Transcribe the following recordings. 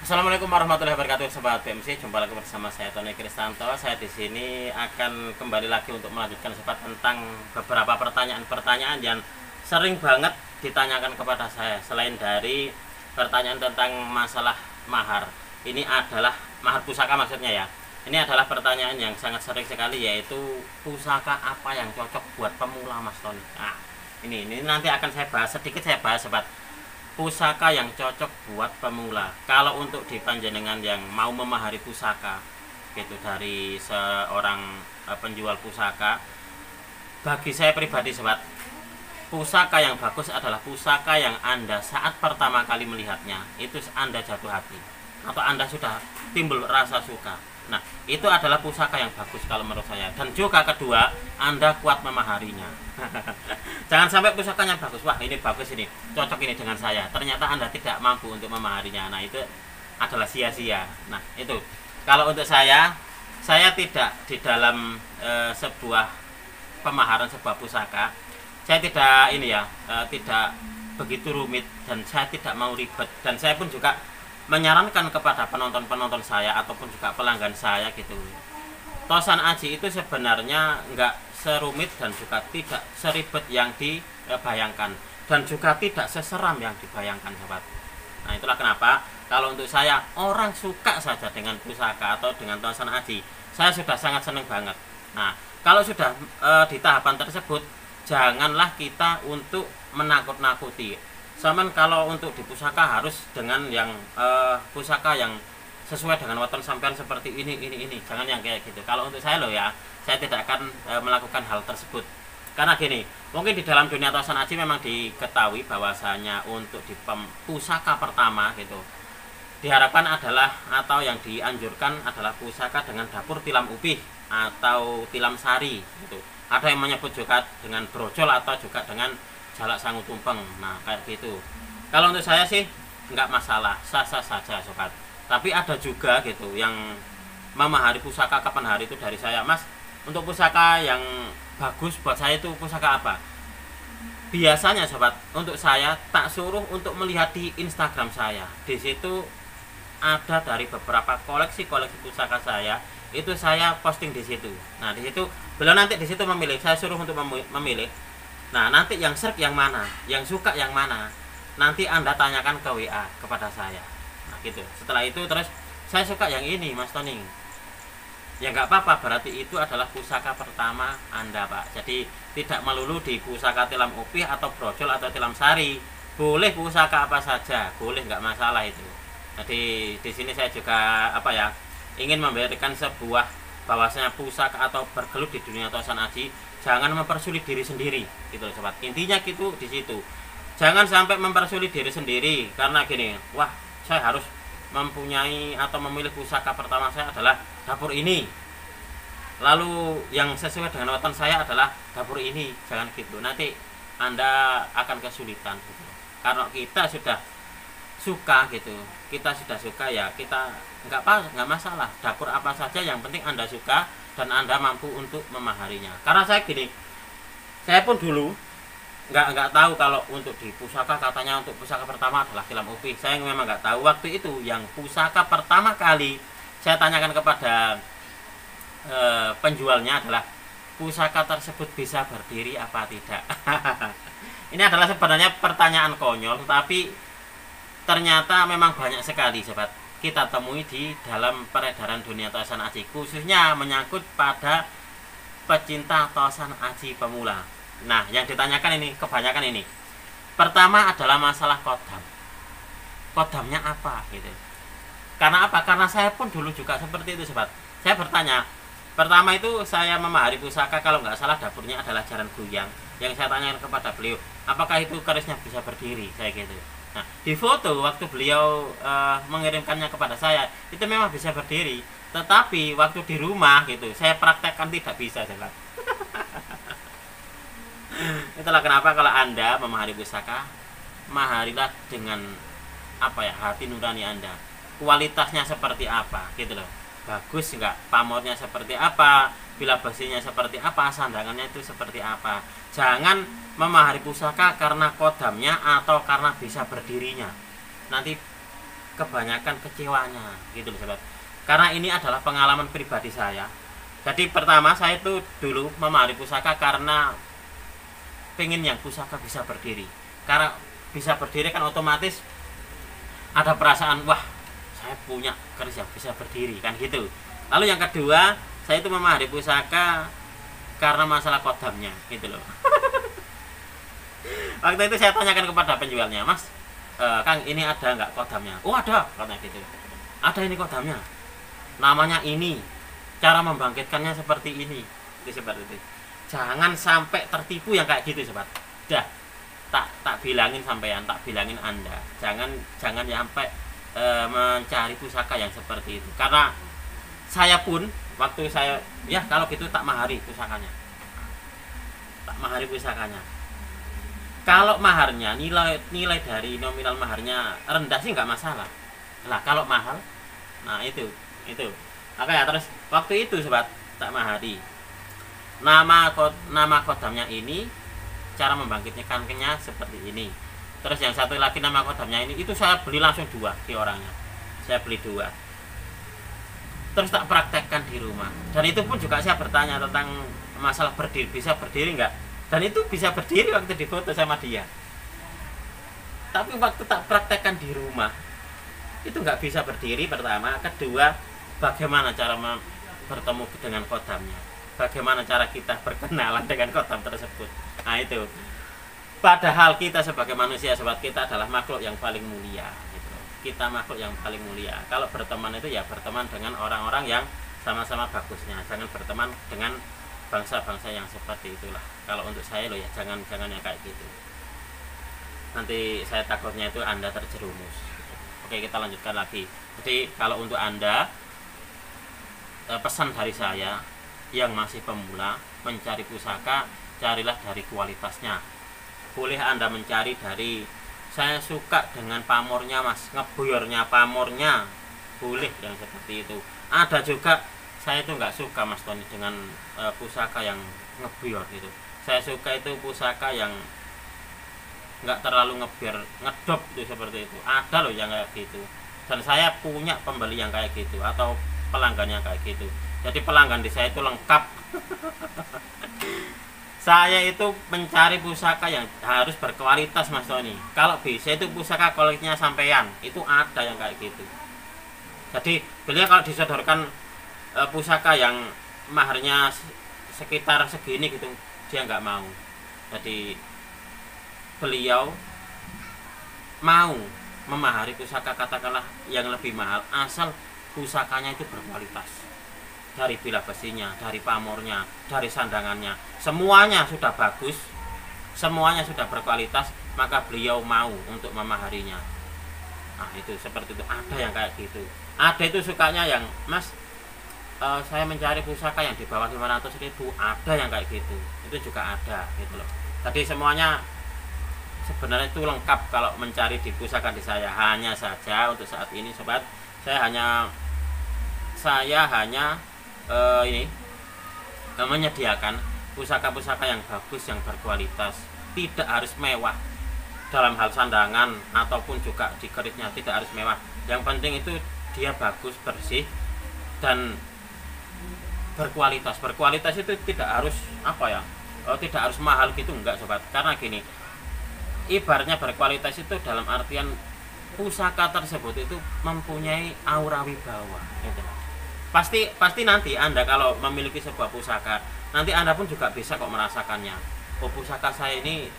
Assalamualaikum warahmatullahi wabarakatuh, Sobat PMC. Jumpa lagi bersama saya Tony Kristanto. Saya di sini akan kembali lagi untuk melanjutkan sobat tentang beberapa pertanyaan-pertanyaan yang sering banget ditanyakan kepada saya. Selain dari pertanyaan tentang masalah mahar, ini adalah mahar pusaka maksudnya ya. Ini adalah pertanyaan yang sangat sering sekali, yaitu pusaka apa yang cocok buat pemula, Mas Tony. Nah, ini nanti akan saya bahas sedikit, saya bahas sobat pusaka yang cocok buat pemula. Kalau untuk di panjenengan yang mau memahari pusaka gitu dari seorang penjual pusaka, bagi saya pribadi sobat, pusaka yang bagus adalah pusaka yang Anda saat pertama kali melihatnya itu Anda jatuh hati atau Anda sudah timbul rasa suka. Nah, itu adalah pusaka yang bagus kalau menurut saya. Dan juga kedua, Anda kuat memaharinya. Jangan sampai pusakanya bagus, wah ini bagus, ini cocok ini dengan saya, ternyata Anda tidak mampu untuk memaharinya. Nah, itu adalah sia-sia. Nah, itu kalau untuk saya tidak di dalam sebuah pemaharan sebuah pusaka, saya tidak tidak begitu rumit, dan saya tidak mau ribet, dan saya pun juga menyarankan kepada penonton-penonton saya ataupun juga pelanggan saya gitu. Tosan aji itu sebenarnya enggak serumit dan juga tidak seribet yang dibayangkan, dan juga tidak seseram yang dibayangkan sobat. Nah, itulah kenapa kalau untuk saya, orang suka saja dengan pusaka atau dengan tosan aji, saya sudah sangat senang banget. Nah, kalau sudah di tahapan tersebut, janganlah kita untuk menakut-nakuti. Saman kalau untuk di pusaka harus dengan yang pusaka yang sesuai dengan weton sampean seperti ini. Jangan yang kayak gitu. Kalau untuk saya loh ya, saya tidak akan melakukan hal tersebut. Karena gini, mungkin di dalam dunia tosan aji memang diketahui bahwasanya untuk di pusaka pertama gitu, diharapkan adalah atau yang dianjurkan adalah pusaka dengan dapur tilam upih atau tilam sari gitu. Ada yang menyebut juga dengan brojol atau juga dengan jalak sangu tumpeng. Nah, kayak gitu. Kalau untuk saya sih nggak masalah, sah-sah saja sobat. Tapi ada juga gitu yang memahari pusaka kapan hari itu dari saya, Mas, untuk pusaka yang bagus buat saya itu pusaka apa? Biasanya sobat, untuk saya tak suruh untuk melihat di Instagram saya. Di situ ada dari beberapa koleksi-koleksi pusaka saya, itu saya posting di situ. Nah, di situ beliau nanti di situ memilih, saya suruh untuk memilih. Nah, nanti yang serk yang mana, yang suka yang mana, nanti Anda tanyakan ke WA kepada saya. Nah, gitu. Setelah itu terus saya suka yang ini, Mas Tony. Ya nggak apa-apa, berarti itu adalah pusaka pertama Anda, Pak. Jadi tidak melulu di pusaka tilam upih atau brojol atau tilam sari. Boleh pusaka apa saja, boleh, nggak masalah itu. Jadi di sini saya juga ingin memberikan sebuah bahwasanya pusaka atau bergelut di dunia tosan aji, jangan mempersulit diri sendiri gitu sobat. Intinya gitu di situ. Jangan sampai mempersulit diri sendiri karena gini, wah saya harus mempunyai atau memilih pusaka pertama saya adalah dapur ini, lalu yang sesuai dengan weton saya adalah dapur ini. Jangan gitu, nanti Anda akan kesulitan gitu. Karena kita sudah suka gitu, kita sudah suka ya, kita nggak masalah dapur apa saja, yang penting Anda suka dan Anda mampu untuk memaharinya. Karena saya gini, saya pun dulu nggak tahu kalau untuk di pusaka katanya untuk pusaka pertama adalah tilam upih. Saya memang nggak tahu waktu itu. Yang pusaka pertama kali saya tanyakan kepada penjualnya adalah pusaka tersebut bisa berdiri apa tidak. Ini adalah sebenarnya pertanyaan konyol, tapi ternyata memang banyak sekali sobat kita temui di dalam peredaran dunia tosan aji, khususnya menyangkut pada pecinta tosan aji pemula. Nah, yang ditanyakan ini kebanyakan ini, pertama adalah masalah kodam. Kodamnya apa gitu. Karena apa? Karena saya pun dulu juga seperti itu sobat. Saya bertanya, pertama itu saya memahari pusaka, kalau nggak salah dapurnya adalah jaran goyang. Yang saya tanyakan kepada beliau, apakah itu kerisnya bisa berdiri, saya gitu. Nah, di foto waktu beliau mengirimkannya kepada saya, itu memang bisa berdiri. Tetapi waktu di rumah gitu, saya praktekkan tidak bisa sobat. Itulah kenapa kalau Anda memahari pusaka, maharilah dengan hati nurani Anda. Kualitasnya seperti apa gitu loh. Bagus enggak? Pamornya seperti apa? Bila besinya seperti apa? Sandangannya itu seperti apa? Jangan memahari pusaka karena kodamnya atau karena bisa berdirinya. Nanti kebanyakan kecewanya gitu loh sobat. Karena ini adalah pengalaman pribadi saya. Jadi pertama saya itu dulu memahari pusaka karena pengen yang pusaka bisa berdiri. Karena bisa berdiri kan otomatis ada perasaan wah saya punya keris yang bisa berdiri kan gitu. Lalu yang kedua saya itu memahari pusaka karena masalah kodamnya gitu loh. Waktu itu saya tanyakan kepada penjualnya, Mas, Kang ini ada nggak kodamnya? Oh ada, katanya gitu. Ada ini kodamnya. Namanya ini, cara membangkitkannya seperti ini. Itu seperti itu. Jangan sampai tertipu yang kayak gitu sobat. Dah, tak bilangin sampean, tak bilangin Anda. Jangan sampai mencari pusaka yang seperti itu. Karena saya pun waktu saya ya kalau gitu tak mahari pusakanya. Tak mahari pusakanya. Kalau maharnya nilai dari nominal maharnya rendah sih nggak masalah. Lah kalau mahal, nah itu. Oke ya, terus waktu itu sobat tak mahari. Nama kodamnya ini, cara membangkitkannya seperti ini. Terus yang satu lagi nama kodamnya ini, itu saya beli langsung 2 di orangnya. Saya beli 2. Terus tak praktekkan di rumah. Dan itu pun juga saya bertanya tentang masalah berdiri, bisa berdiri nggak? Dan itu bisa berdiri waktu difoto sama dia. Tapi waktu tak praktekkan di rumah, itu nggak bisa berdiri pertama. Kedua, bagaimana cara bertemu dengan kodamnya? Bagaimana cara kita berkenalan dengan kodam tersebut? Nah itu. Padahal kita sebagai manusia, sobat, kita adalah makhluk yang paling mulia. Gitu. Kita makhluk yang paling mulia. Kalau berteman itu ya berteman dengan orang-orang yang sama-sama bagusnya. Jangan berteman dengan bangsa-bangsa yang seperti itulah. Kalau untuk saya loh ya, jangan yang kayak gitu. Nanti saya takutnya itu Anda terjerumus. Oke, kita lanjutkan lagi. Jadi kalau untuk Anda, pesan dari saya yang masih pemula mencari pusaka, carilah dari kualitasnya. Boleh Anda mencari dari saya suka dengan pamornya Mas, ngebuyurnya pamornya, boleh yang seperti itu. Ada juga saya itu nggak suka Mas Tony dengan pusaka yang ngebuyur gitu. Saya suka itu pusaka yang nggak terlalu ngebuyur, ngedop itu seperti itu. Ada loh yang kayak gitu. Dan saya punya pembeli yang kayak gitu atau pelanggan yang kayak gitu. Jadi pelanggan di saya itu lengkap. Saya itu mencari pusaka yang harus berkualitas Mas Tony. Kalau bisa itu pusaka kualitasnya sampean, itu ada yang kayak gitu. Jadi beliau kalau disodorkan pusaka yang maharnya sekitar segini gitu, dia nggak mau. Jadi beliau mau memahari pusaka katakanlah yang lebih mahal asal pusakanya itu berkualitas. Dari bila besinya, dari pamornya, dari sandangannya, semuanya sudah bagus, semuanya sudah berkualitas, maka beliau mau untuk memaharinya. Nah itu seperti itu. Ada yang kayak gitu. Ada itu sukanya yang Mas, saya mencari pusaka yang di bawah 500.000. Ada yang kayak gitu. Itu juga ada gitu loh. Jadi semuanya sebenarnya itu lengkap kalau mencari di pusaka di saya. Hanya saja untuk saat ini sobat, saya hanya menyediakan pusaka-pusaka yang bagus, yang berkualitas. Tidak harus mewah dalam hal sandangan ataupun juga di kerisnya, tidak harus mewah. Yang penting itu dia bagus, bersih, dan berkualitas. Berkualitas itu tidak harus tidak harus mahal gitu, enggak sobat. Karena gini, ibaratnya berkualitas itu dalam artian pusaka tersebut itu mempunyai aura wibawa gitu. Pasti nanti Anda kalau memiliki sebuah pusaka, nanti Anda pun juga bisa kok merasakannya. Oh, pusaka saya ini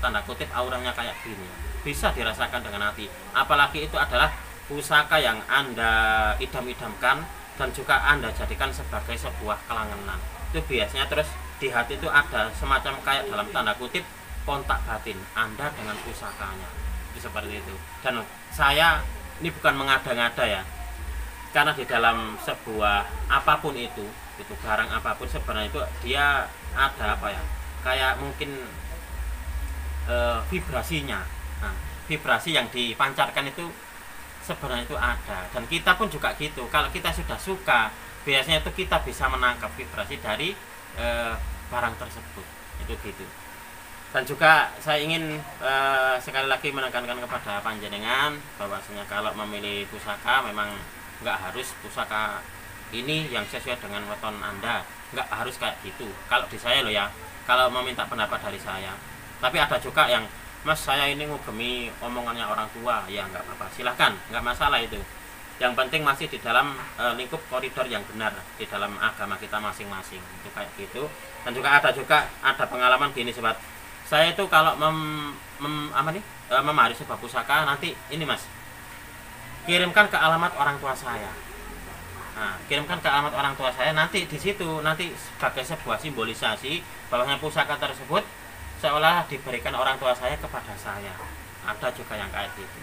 tanda kutip auranya kayak gini. Bisa dirasakan dengan hati. Apalagi itu adalah pusaka yang Anda idam-idamkan dan juga Anda jadikan sebagai sebuah kelangenan. Itu biasanya terus di hati itu ada semacam kayak dalam tanda kutip kontak batin Anda dengan pusakanya. Itu seperti itu. Dan saya ini bukan mengada-ngada ya. Karena di dalam sebuah apapun itu barang apapun sebenarnya itu dia ada kayak mungkin vibrasinya. Nah, vibrasi yang dipancarkan itu sebenarnya itu ada, dan kita pun juga gitu. Kalau kita sudah suka, biasanya itu kita bisa menangkap vibrasi dari barang tersebut. Itu gitu. Dan juga saya ingin sekali lagi menekankan kepada panjenengan bahwasanya kalau memilih pusaka memang nggak harus pusaka ini yang sesuai dengan weton Anda, nggak harus kayak gitu. Kalau di saya loh ya, kalau meminta pendapat dari saya. Tapi ada juga yang, Mas saya ini ngugemi omongannya orang tua, ya nggak apa-apa, silahkan, nggak masalah itu. Yang penting masih di dalam lingkup koridor yang benar di dalam agama kita masing-masing, itu kayak gitu. Dan juga ada pengalaman gini sobat, saya itu kalau memahari sebuah pusaka, nanti ini Mas, kirimkan ke alamat orang tua saya. Nah, kirimkan ke alamat orang tua saya, nanti di situ nanti sebagai sebuah simbolisasi bahwa pusaka tersebut seolah diberikan orang tua saya kepada saya. Ada juga yang kayak gitu,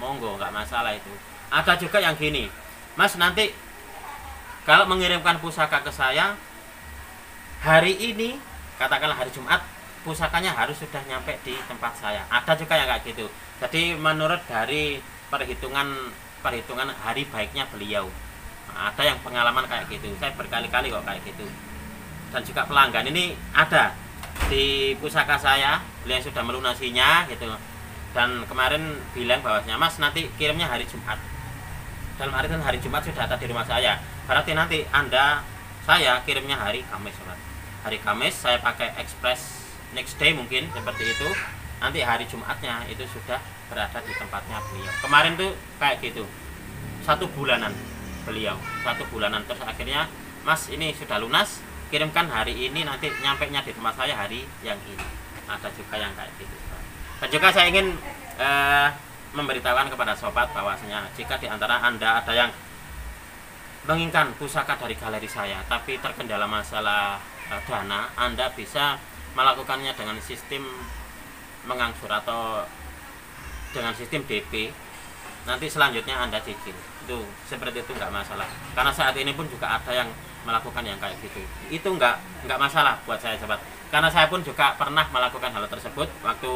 monggo, nggak masalah itu. Ada juga yang gini, Mas nanti kalau mengirimkan pusaka ke saya hari ini, katakanlah hari Jumat, pusakanya harus sudah nyampe di tempat saya. Ada juga yang kayak gitu. Jadi menurut dari perhitungan hari baiknya beliau. Nah, ada yang pengalaman kayak gitu. Saya berkali-kali kok kayak gitu. Dan juga pelanggan ini ada di pusaka saya, beliau sudah melunasinya gitu. Dan kemarin bilang bahwasanya Mas nanti kirimnya hari Jumat. Dalam artian hari Jumat sudah ada di rumah saya. Berarti nanti saya kirimnya hari Kamis, sobat. Hari Kamis saya pakai express next day mungkin seperti itu. Nanti hari Jumatnya itu sudah berada di tempatnya beliau. Kemarin tuh kayak gitu. 1 bulanan beliau, 1 bulanan, terus akhirnya Mas ini sudah lunas, kirimkan hari ini, nanti nyampe nya di tempat saya hari yang ini. Ada juga yang kayak gitu. Dan juga saya ingin memberitahukan kepada sobat bahwasanya jika di antara Anda ada yang menginginkan pusaka dari galeri saya tapi terkendala masalah dana, Anda bisa melakukannya dengan sistem mengangsur atau dengan sistem DP. Nanti selanjutnya Anda cicil. Itu seperti itu nggak masalah. Karena saat ini pun juga ada yang melakukan yang kayak gitu. Itu nggak masalah buat saya sobat. Karena saya pun juga pernah melakukan hal tersebut waktu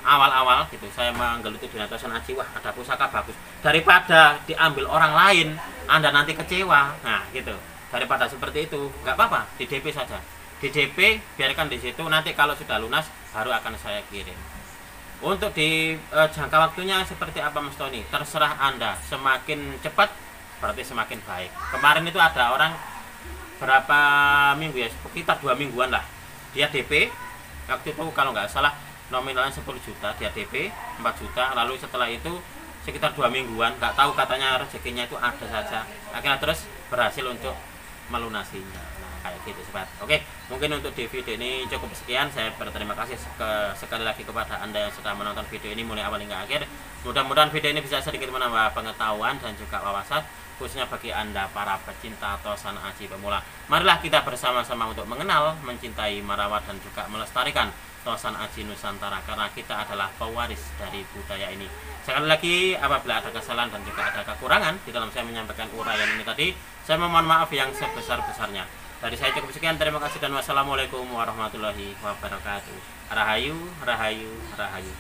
awal-awal gitu. Saya menggeluti dunia tosan aji, wah ada pusaka bagus. Daripada diambil orang lain, Anda nanti kecewa. Nah gitu. Daripada seperti itu, nggak apa-apa, di DP saja. Di DP biarkan di situ. Nanti kalau sudah lunas baru akan saya kirim. Untuk di jangka waktunya seperti apa Mas Tony, terserah Anda. Semakin cepat berarti semakin baik. Kemarin itu ada orang berapa minggu ya, sekitar 2 mingguan lah, dia DP. Waktu itu kalau nggak salah nominalnya 10 juta, dia DP 4 juta. Lalu setelah itu sekitar 2 mingguan, nggak tahu katanya rezekinya itu ada saja. Akhirnya terus berhasil untuk melunasinya. Kayak gitu sobat. Oke, mungkin untuk di video ini cukup sekian. Saya berterima kasih sekali lagi kepada Anda yang sudah menonton video ini mulai awal hingga akhir. Mudah-mudahan video ini bisa sedikit menambah pengetahuan dan juga wawasan, khususnya bagi Anda para pecinta tosan aji pemula. Marilah kita bersama-sama untuk mengenal, mencintai, merawat dan juga melestarikan tosan aji Nusantara, karena kita adalah pewaris dari budaya ini. Sekali lagi, apabila ada kesalahan dan juga ada kekurangan di dalam saya menyampaikan uraian ini tadi, saya memohon maaf yang sebesar-besarnya. Dari saya cukup sekian, terima kasih dan wassalamualaikum warahmatullahi wabarakatuh. Rahayu, rahayu, rahayu.